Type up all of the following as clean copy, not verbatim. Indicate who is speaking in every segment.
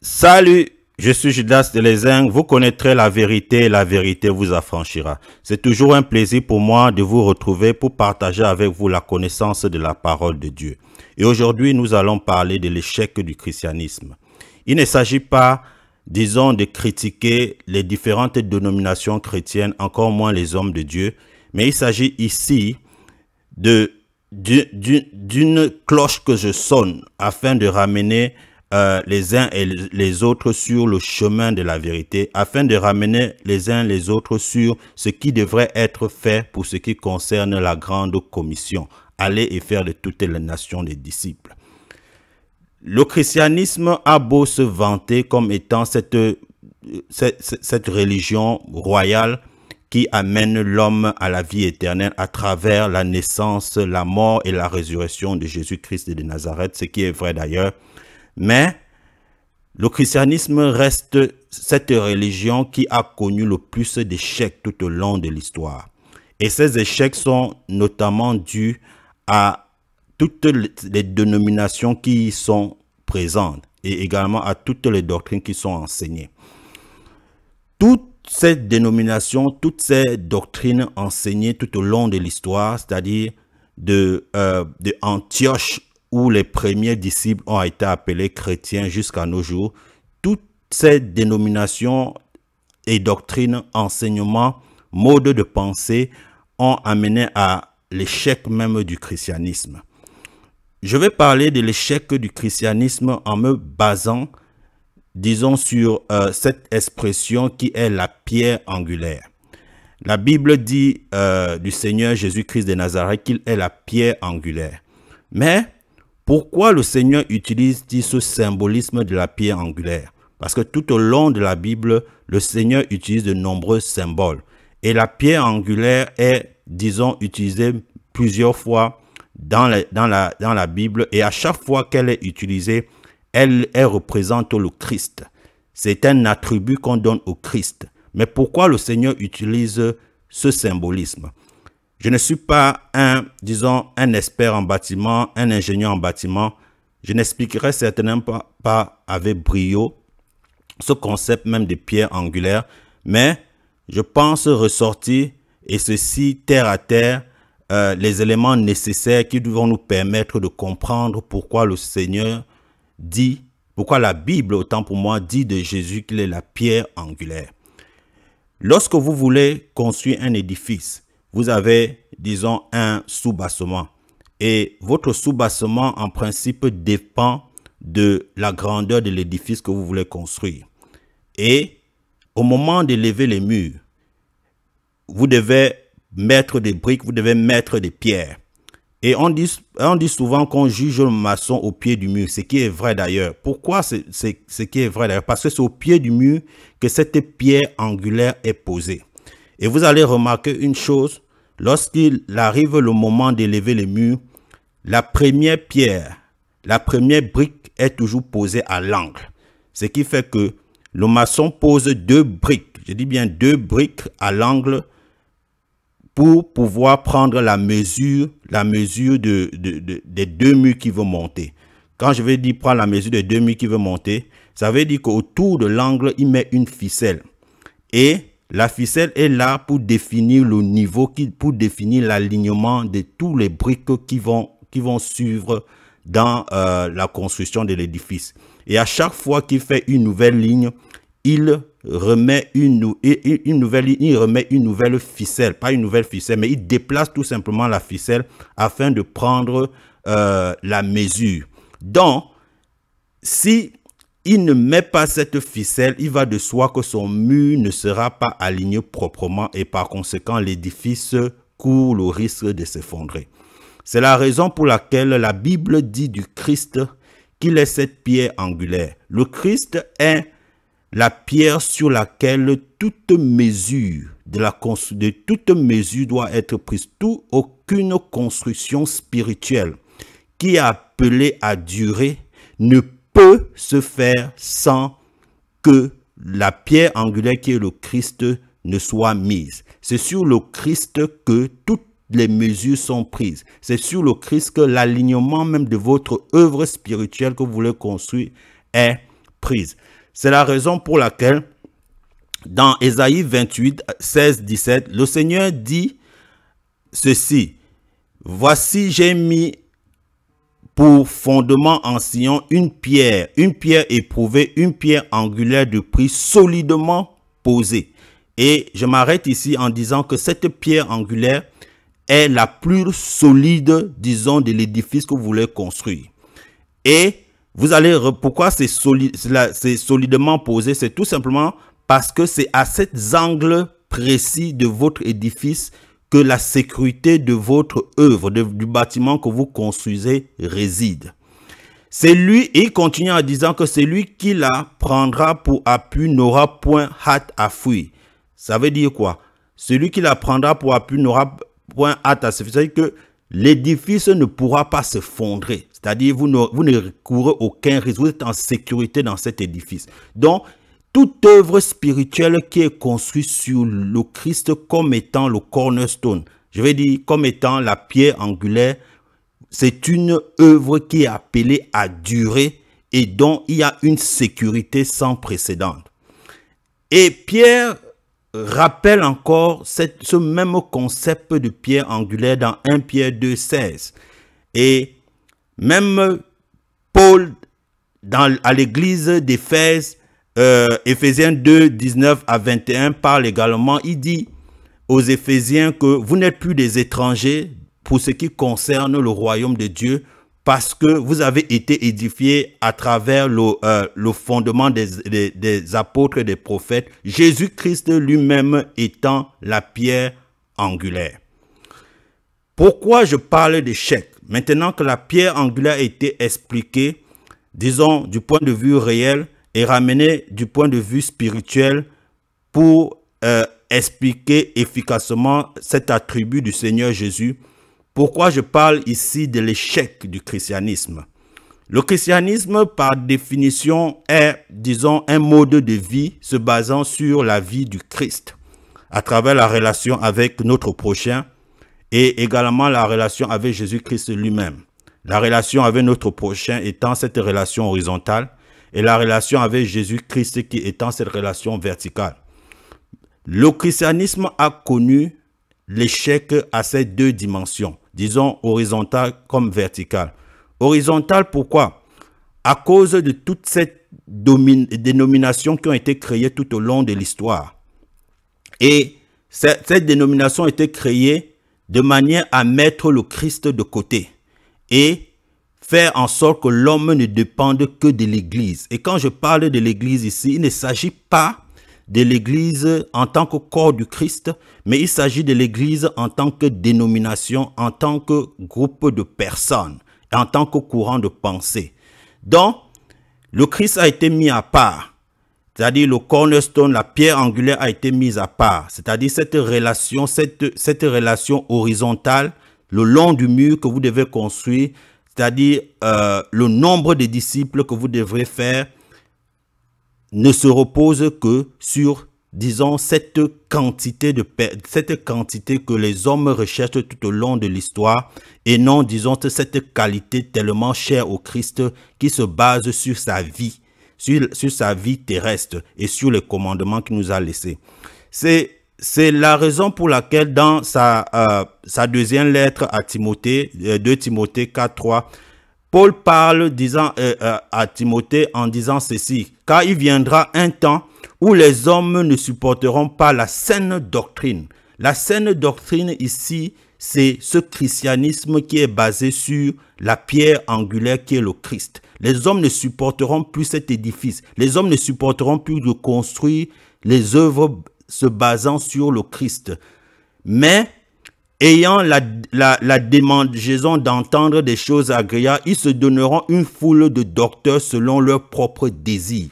Speaker 1: Salut, je suis Judas de Lezengue. Vous connaîtrez la vérité et la vérité vous affranchira. C'est toujours un plaisir pour moi de vous retrouver pour partager avec vous la connaissance de la parole de Dieu. Et aujourd'hui, nous allons parler de l'échec du christianisme. Il ne s'agit pas, disons, de critiquer les différentes dénominations chrétiennes, encore moins les hommes de Dieu, mais il s'agit ici d'une cloche que je sonne afin de ramener les uns et les autres sur le chemin de la vérité, afin de ramener les uns les autres sur ce qui devrait être fait pour ce qui concerne la grande commission. Aller et faire de toutes les nations des disciples. Le christianisme a beau se vanter comme étant cette religion royale qui amène l'homme à la vie éternelle à travers la naissance, la mort et la résurrection de Jésus-Christ de Nazareth, ce qui est vrai d'ailleurs. Mais le christianisme reste cette religion qui a connu le plus d'échecs tout au long de l'histoire. Et ces échecs sont notamment dus à toutes les dénominations qui y sont présentes et également à toutes les doctrines qui sont enseignées. Toutes ces dénominations, toutes ces doctrines enseignées tout au long de l'histoire, c'est-à-dire de Antioche, où les premiers disciples ont été appelés chrétiens jusqu'à nos jours, toutes ces dénominations et doctrines, enseignements, modes de pensée ont amené à l'échec même du christianisme. Je vais parler de l'échec du christianisme en me basant, disons, sur cette expression qui est la pierre angulaire. La Bible dit du Seigneur Jésus-Christ de Nazareth qu'il est la pierre angulaire. Mais pourquoi le Seigneur utilise-t-il ce symbolisme de la pierre angulaire? Parce que tout au long de la Bible, le Seigneur utilise de nombreux symboles. Et la pierre angulaire est, disons, utilisée plusieurs fois dans la Bible. Et à chaque fois qu'elle est utilisée, elle représente le Christ. C'est un attribut qu'on donne au Christ. Mais pourquoi le Seigneur utilise ce symbolisme? Je ne suis pas disons, un expert en bâtiment, un ingénieur en bâtiment. Je n'expliquerai certainement pas avec brio ce concept même de pierre angulaire, mais je pense ressortir, et ceci terre à terre, les éléments nécessaires qui vont nous permettre de comprendre pourquoi le Seigneur dit, pourquoi la Bible, autant pour moi, dit de Jésus qu'il est la pierre angulaire. Lorsque vous voulez construire un édifice, vous avez, disons, un sous-bassement. Et votre sous-bassement, en principe, dépend de la grandeur de l'édifice que vous voulez construire. Et au moment de lever les murs, vous devez mettre des briques, vous devez mettre des pierres. Et on dit souvent qu'on juge le maçon au pied du mur, ce qui est vrai d'ailleurs. Pourquoi ce qui est vrai d'ailleurs? Parce que c'est au pied du mur que cette pierre angulaire est posée. Et vous allez remarquer une chose, lorsqu'il arrive le moment d'élever les murs, la première pierre, la première brique est toujours posée à l'angle. Ce qui fait que le maçon pose deux briques, je dis bien deux briques à l'angle pour pouvoir prendre la mesure des deux murs qui vont monter. Quand je vais dire prendre la mesure des deux murs qui vont monter, ça veut dire qu'autour de l'angle, il met une ficelle. Et la ficelle est là pour définir le niveau, pour définir l'alignement de tous les briques qui vont suivre dans la construction de l'édifice. Et à chaque fois qu'il fait une nouvelle ligne, il remet une nouvelle ficelle, pas une nouvelle ficelle, mais il déplace tout simplement la ficelle afin de prendre la mesure. Donc, si il ne met pas cette ficelle, il va de soi que son mur ne sera pas aligné proprement et par conséquent, l'édifice court le risque de s'effondrer. C'est la raison pour laquelle la Bible dit du Christ qu'il est cette pierre angulaire. Le Christ est la pierre sur laquelle toute mesure doit être prise. Aucune construction spirituelle qui est appelée à durer ne peut se faire sans que la pierre angulaire qui est le Christ ne soit mise. C'est sur le Christ que toutes les mesures sont prises. C'est sur le Christ que l'alignement même de votre œuvre spirituelle que vous voulez construire est prise. C'est la raison pour laquelle, dans Ésaïe 28, 16, 17, le Seigneur dit ceci. Voici, j'ai mis pour fondement en Sion une pierre éprouvée, une pierre angulaire de prix solidement posée. Et je m'arrête ici en disant que cette pierre angulaire est la plus solide, disons, de l'édifice que vous voulez construire. Et vous allez, pourquoi c'est solidement posé? C'est tout simplement parce que c'est à cet angle précis de votre édifice que la sécurité de votre œuvre, du bâtiment que vous construisez, réside. C'est lui, et il continue en disant que c'est lui qui la prendra pour appui n'aura point hâte à fuir. Ça veut dire quoi? Celui qui la prendra pour appui n'aura point hâte à se fuir. C'est-à-dire que l'édifice ne pourra pas se fondrer. C'est-à-dire vous ne courez aucun risque. Vous êtes en sécurité dans cet édifice. Donc, toute œuvre spirituelle qui est construite sur le Christ comme étant le cornerstone, je vais dire comme étant la pierre angulaire, c'est une œuvre qui est appelée à durer et dont il y a une sécurité sans précédent. Et Pierre rappelle encore ce même concept de pierre angulaire dans 1 Pierre 2, 16. Et même Paul, à l'église d'Éphèse, Éphésiens 2, 19 à 21, parle également, il dit aux Éphésiens que vous n'êtes plus des étrangers pour ce qui concerne le royaume de Dieu, parce que vous avez été édifiés à travers le fondement des apôtres et des prophètes, Jésus-Christ lui-même étant la pierre angulaire. Pourquoi je parle d'échec? Maintenant que la pierre angulaire a été expliquée, disons, du point de vue réel, et ramenée du point de vue spirituel pour expliquer efficacement cet attribut du Seigneur Jésus. Pourquoi je parle ici de l'échec du christianisme? Le christianisme, par définition, est, disons, un mode de vie se basant sur la vie du Christ, à travers la relation avec notre prochain et également la relation avec Jésus-Christ lui-même. La relation avec notre prochain étant cette relation horizontale et la relation avec Jésus-Christ qui étant cette relation verticale. Le christianisme a connu l'échec à ces deux dimensions, disons horizontale comme verticale. Horizontale, pourquoi? À cause de toutes ces dénominations qui ont été créées tout au long de l'histoire. Et cette dénomination a été créée de manière à mettre le Christ de côté et faire en sorte que l'homme ne dépende que de l'Église. Et quand je parle de l'Église ici, il ne s'agit pas de l'Église en tant que corps du Christ, mais il s'agit de l'Église en tant que dénomination, en tant que groupe de personnes, en tant que courant de pensée. Donc, le Christ a été mis à part, c'est-à-dire le cornerstone, la pierre angulaire a été mise à part, c'est-à-dire cette relation horizontale, le long du mur que vous devez construire, c'est-à-dire le nombre de disciples que vous devrez faire, ne se repose que sur, disons, cette quantité que les hommes recherchent tout au long de l'histoire et non, disons, cette qualité tellement chère au Christ qui se base sur sa vie, sur sa vie terrestre et sur les commandements qu'il nous a laissés. C'est la raison pour laquelle dans sa deuxième lettre à Timothée, 2 Timothée 4, 3, Paul parle disant, à Timothée en disant ceci, « Car il viendra un temps où les hommes ne supporteront pas la saine doctrine. » La saine doctrine ici, c'est ce christianisme qui est basé sur la pierre angulaire qui est le Christ. Les hommes ne supporteront plus cet édifice. Les hommes ne supporteront plus de construire les œuvres se basant sur le Christ. Mais ayant la démangeaison d'entendre des choses agréables, ils se donneront une foule de docteurs selon leurs propres désirs.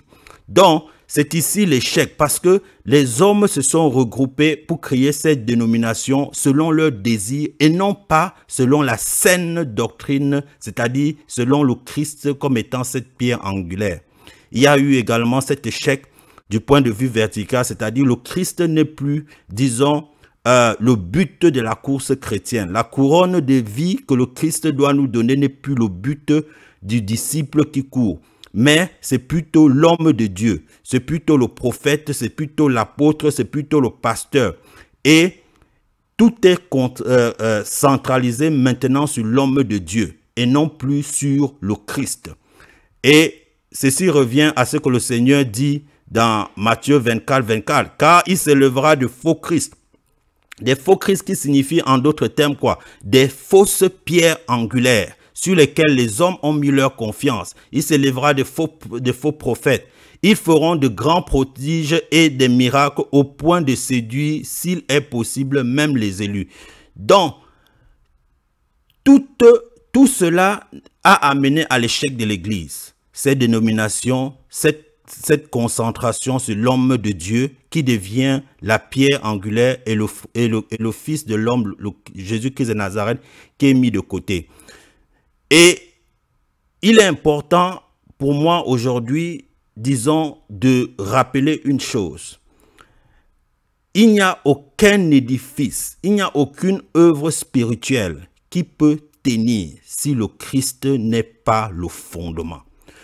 Speaker 1: Donc, c'est ici l'échec parce que les hommes se sont regroupés pour créer cette dénomination selon leurs désirs et non pas selon la saine doctrine, c'est-à-dire selon le Christ comme étant cette pierre angulaire. Il y a eu également cet échec du point de vue vertical, c'est-à-dire le Christ n'est plus, disons, le but de la course chrétienne. La couronne de vie que le Christ doit nous donner n'est plus le but du disciple qui court. mais c'est plutôt l'homme de Dieu, c'est plutôt le prophète, c'est plutôt l'apôtre, c'est plutôt le pasteur. Et tout est centralisé maintenant sur l'homme de Dieu et non plus sur le Christ. Et ceci revient à ce que le Seigneur dit dans Matthieu 24, 24, car il s'élèvera de faux Christ. Des faux Christ qui signifie en d'autres termes quoi? Des fausses pierres angulaires sur lesquelles les hommes ont mis leur confiance. Il s'élèvera de faux prophètes. Ils feront de grands prodiges et des miracles au point de séduire, s'il est possible, même les élus. Donc, tout cela a amené à l'échec de l'Église. Ces dénominations, cette concentration sur l'homme de Dieu qui devient la pierre angulaire et le Fils de l'homme, Jésus-Christ de Nazareth, qui est mis de côté. Et il est important pour moi aujourd'hui, disons, de rappeler une chose. Il n'y a aucun édifice, il n'y a aucune œuvre spirituelle qui peut tenir si le Christ n'est pas le fondement.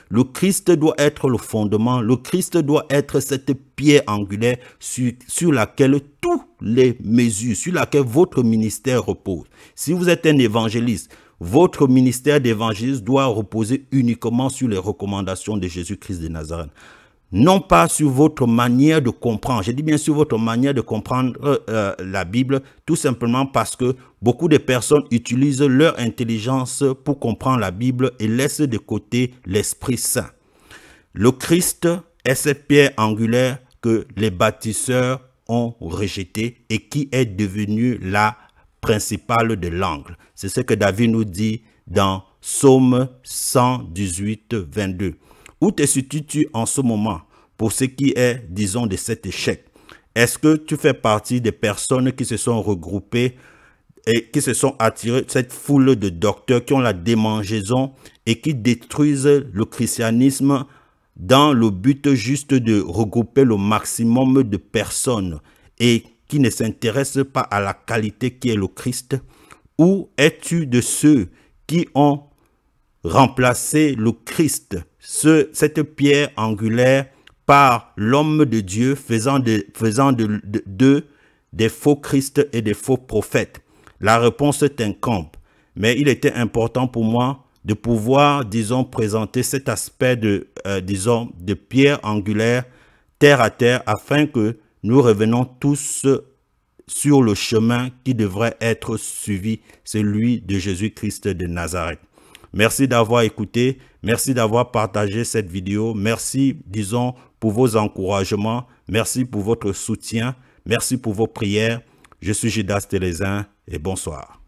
Speaker 1: Le Christ doit être le fondement, le Christ doit être cette pierre angulaire sur laquelle tous les mesures, sur laquelle votre ministère repose. Si vous êtes un évangéliste, votre ministère d'évangéliste doit reposer uniquement sur les recommandations de Jésus-Christ de Nazareth. Non pas sur votre manière de comprendre. Je dis bien sur votre manière de comprendre la Bible, tout simplement parce que beaucoup de personnes utilisent leur intelligence pour comprendre la Bible et laissent de côté l'Esprit Saint. Le Christ est cette pierre angulaire que les bâtisseurs ont rejetée et qui est devenue la principale de l'angle. C'est ce que David nous dit dans Psaume 118, 22. Où te situes-tu en ce moment pour ce qui est, disons, de cet échec? Est-ce que tu fais partie des personnes qui se sont regroupées et qui se sont attirées, cette foule de docteurs qui ont la démangeaison et qui détruisent le christianisme dans le but juste de regrouper le maximum de personnes et qui ne s'intéressent pas à la qualité qui est le Christ? Ou es-tu de ceux qui ont remplacé le Christ, cette pierre angulaire, par l'homme de Dieu, faisant d'eux des faux Christ et des faux prophètes? La réponse t'incombe. Mais il était important pour moi de pouvoir, disons, présenter cet aspect disons, de pierre angulaire, terre à terre, afin que nous revenons tous sur le chemin qui devrait être suivi, celui de Jésus-Christ de Nazareth. Merci d'avoir écouté, merci d'avoir partagé cette vidéo, merci, disons, pour vos encouragements, merci pour votre soutien, merci pour vos prières. Je suis Judas Télézin et bonsoir.